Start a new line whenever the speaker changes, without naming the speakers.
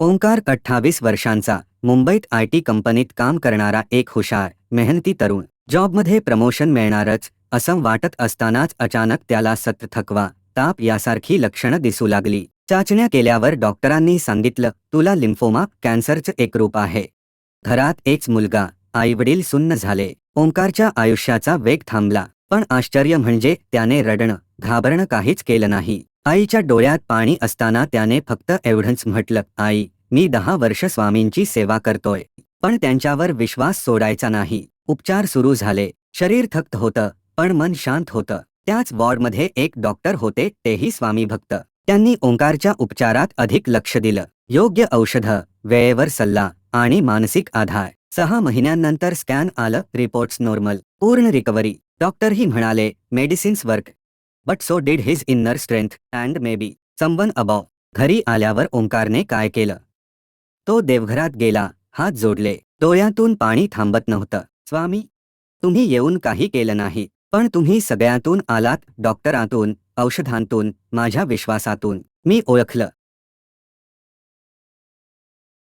ओंकार 28 वर्षांचा, मुंबईत आयटी कंपनीत काम करणारा एक हुशार, मेहनती तरुण. जॉबमध्ये प्रमोशन मिळणारच असं वाटत असतानाच अचानक त्याला सतत थकवा, ताप यासारखी लक्षणं दिसू लागली. चाचण्या केल्यावर डॉक्टरांनी सांगितलं, तुला लिम्फोमा कॅन्सरचं एक रूप आहे. घरात एकच मुलगा, आईवडील सुन्न झाले. ओंकारच्या आयुष्याचा वेग थांबला. पण आश्चर्य म्हणजे त्याने रडणं, घाबरणं काहीच केलं नाही. आईच्या डोळ्यात पाणी असताना त्याने फक्त एवढंच म्हटलं, आई, मी 10 वर्ष स्वामींची सेवा करतोय. पण त्यांच्यावर विश्वास सोडायचा नाही. उपचार सुरू झाले. शरीर थक्क होतं, पण मन शांत होतं. त्याच वॉर्डमध्ये एक डॉक्टर होते, तेही स्वामी भक्त. त्यांनी ओंकारच्या उपचारात अधिक लक्ष दिलं. योग्य औषधं, वेळेवर सल्ला आणि मानसिक आधार. 6 महिन्यांनंतर स्कॅन आलं, रिपोर्ट्स नॉर्मल. पूर्ण रिकव्हरी. डॉक्टरही म्हणाले, medicines work. But so did his inner strength and may be someone above. घरी आल्यावर ओंकारने काय केलं? तो देवघरात गेला, हात जोडले. डोळ्यातून पाणी थांबत नव्हतं. स्वामी, तुम्ही येऊन काही केलं नाही, पण तुम्ही सगळ्यातून आलात, डॉक्टरांतून, औषधांतून, माझ्या विश्वासातून. मी ओळखलं.